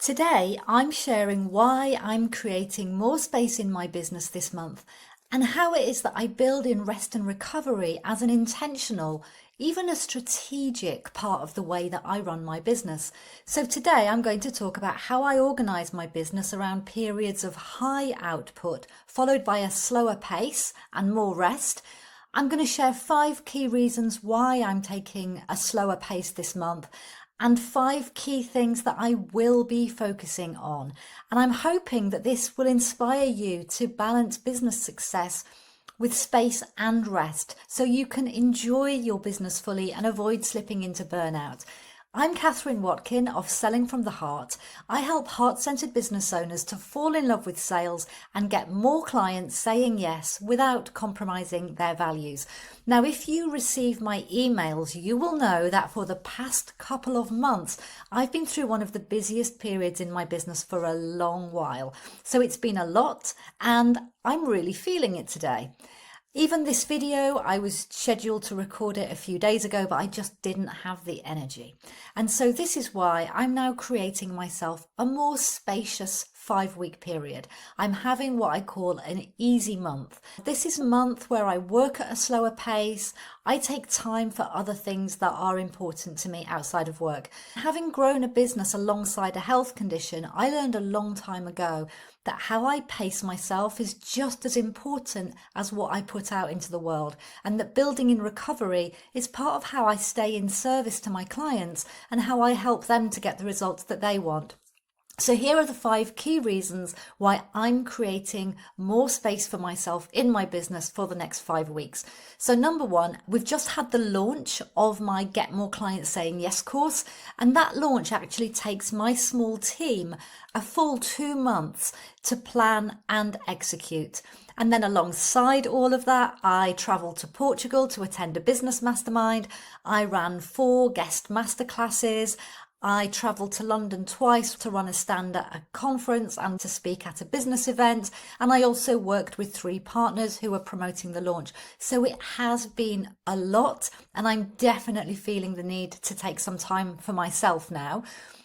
Today, I'm sharing why I'm creating more space in my business this month and how it is that I build in rest and recovery as an intentional, even a strategic part of the way that I run my business. So today I'm going to talk about how I organise my business around periods of high output, followed by a slower pace and more rest. I'm going to share 5 key reasons why I'm taking a slower pace this month and 5 key things that I will be focusing on. And I'm hoping that this will inspire you to balance business success with space and rest so you can enjoy your business fully and avoid slipping into burnout. I'm Watkin of Selling from the Heart. I help heart-centered business owners to fall in love with sales and get more clients saying yes without compromising their values. Now, if you receive my emails, you will know that for the past couple of months, I've been through one of the busiest periods in my business for a long while. So it's been a lot and I'm really feeling it today. Even this video, I was scheduled to record it a few days ago, but I just didn't have the energy. And so this is why I'm now creating myself a more spacious 5-week period. I'm having what I call an easy month. This is a month where I work at a slower pace. I take time for other things that are important to me outside of work. Having grown a business alongside a health condition, I learned a long time ago that how I pace myself is just as important as what I put out into the world, and that building in recovery is part of how I stay in service to my clients and how I help them to get the results that they want. So here are the 5 key reasons why I'm creating more space for myself in my business for the next 5 weeks. So number 1, we've just had the launch of my Get More Clients Saying Yes course, and that launch actually takes my small team a full 2 months to plan and execute. And then alongside all of that, I travelled to Portugal to attend a business mastermind. I ran 4 guest masterclasses. I travelled to London twice to run a stand at a conference and to speak at a business event. And I also worked with 3 partners who were promoting the launch. So it has been a lot, and I'm definitely feeling the need to take some time for myself now.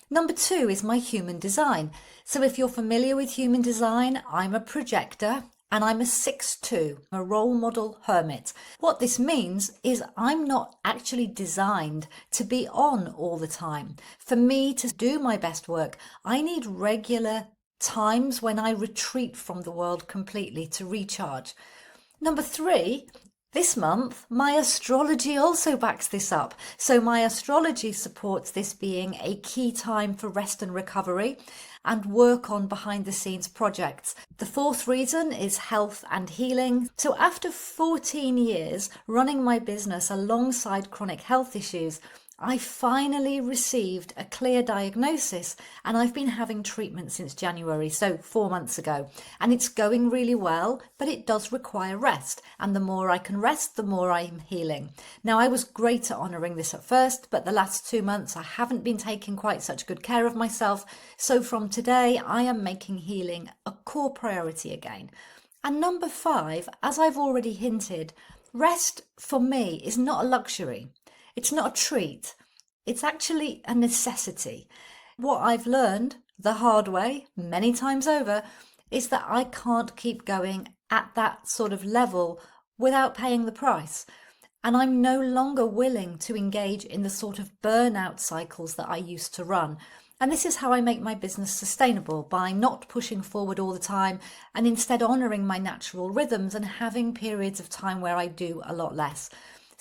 Number 2 is my human design. So if you're familiar with human design, I'm a projector. And I'm a 6'2", a role model hermit. What this means is I'm not actually designed to be on all the time. For me to do my best work, I need regular times when I retreat from the world completely to recharge. Number 3, this month, my astrology also backs this up. So my astrology supports this being a key time for rest and recovery and work on behind the scenes projects. The 4th reason is health and healing. So after 14 years running my business alongside chronic health issues, I finally received a clear diagnosis, and I've been having treatment since January, so 4 months ago. And it's going really well, but it does require rest. And the more I can rest, the more I'm healing. Now, I was great at honouring this at first, but the last 2 months I haven't been taking quite such good care of myself. So from today, I am making healing a core priority again. And number 5, as I've already hinted, rest for me is not a luxury. It's not a treat. It's actually a necessity. What I've learned the hard way many times over is that I can't keep going at that sort of level without paying the price. And I'm no longer willing to engage in the sort of burnout cycles that I used to run. And this is how I make my business sustainable, by not pushing forward all the time and instead honouring my natural rhythms and having periods of time where I do a lot less.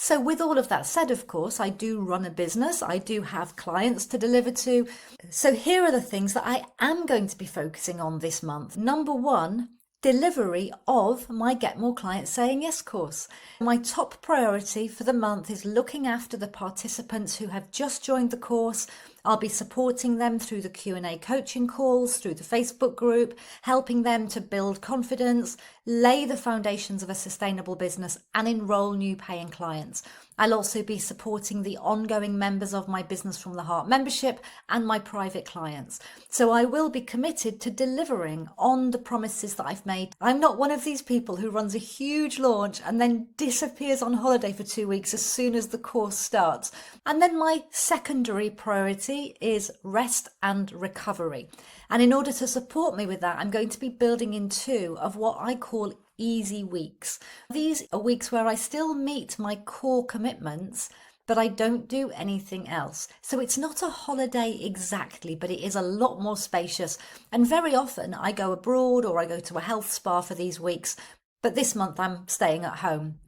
So with all of that said, of course, I do run a business. I do have clients to deliver to. So here are the things that I am going to be focusing on this month. Number 1, delivery of my Get More Clients Saying Yes course. My top priority for the month is looking after the participants who have just joined the course. I'll be supporting them through the Q&A coaching calls, through the Facebook group, helping them to build confidence, lay the foundations of a sustainable business, and enroll new paying clients. I'll also be supporting the ongoing members of my Business from the Heart membership and my private clients. So I will be committed to delivering on the promises that I've made. I'm not one of these people who runs a huge launch and then disappears on holiday for 2 weeks as soon as the course starts. And then my secondary priority is rest and recovery. And in order to support me with that, I'm going to be building in 2 of what I call easy weeks. These are weeks where I still meet my core commitments, but I don't do anything else. So it's not a holiday exactly, but it is a lot more spacious. And very often I go abroad or I go to a health spa for these weeks, but this month I'm staying at home.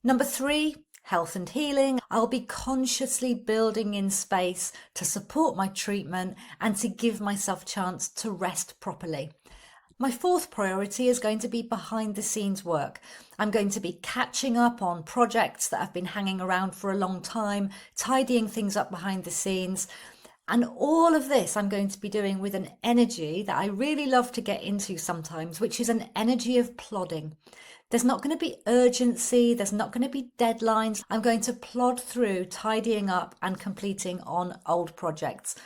Number 3, health and healing. I'll be consciously building in space to support my treatment and to give myself a chance to rest properly. My 4th priority is going to be behind the scenes work. I'm going to be catching up on projects that have been hanging around for a long time, tidying things up behind the scenes. And all of this I'm going to be doing with an energy that I really love to get into sometimes, which is an energy of plodding. There's not going to be urgency, there's not going to be deadlines. I'm going to plod through tidying up and completing on old projects.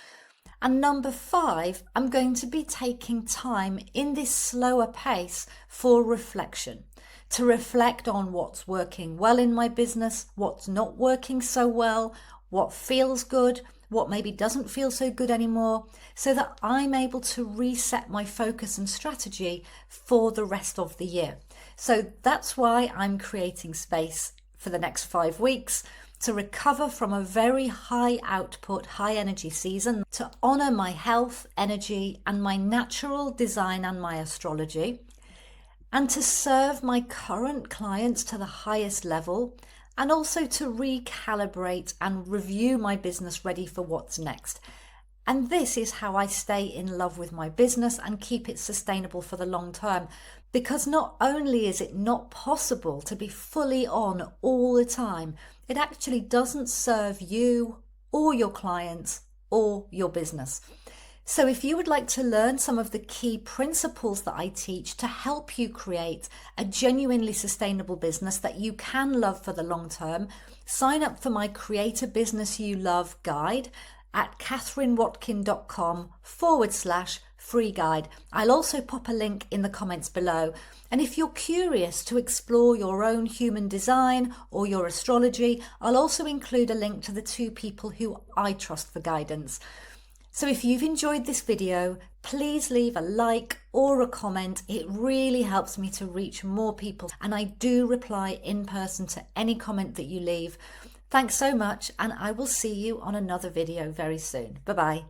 And number 5, I'm going to be taking time in this slower pace for reflection, to reflect on what's working well in my business, what's not working so well, what feels good, what maybe doesn't feel so good anymore, so that I'm able to reset my focus and strategy for the rest of the year. So that's why I'm creating space for the next 5 weeks, to recover from a very high output, high energy season, to honour my health, energy, and my natural design and my astrology, and to serve my current clients to the highest level, and also to recalibrate and review my business ready for what's next. And this is how I stay in love with my business and keep it sustainable for the long term. Because not only is it not possible to be fully on all the time, it actually doesn't serve you or your clients or your business. So if you would like to learn some of the key principles that I teach to help you create a genuinely sustainable business that you can love for the long term, sign up for my Create a Business You Love guide at katherinewatkin.com/free guide. I'll also pop a link in the comments below. And if you're curious to explore your own human design or your astrology, I'll also include a link to the 2 people who I trust for guidance. So if you've enjoyed this video, please leave a like or a comment. It really helps me to reach more people, and I do reply in person to any comment that you leave. Thanks so much, and I will see you on another video very soon. Bye-bye.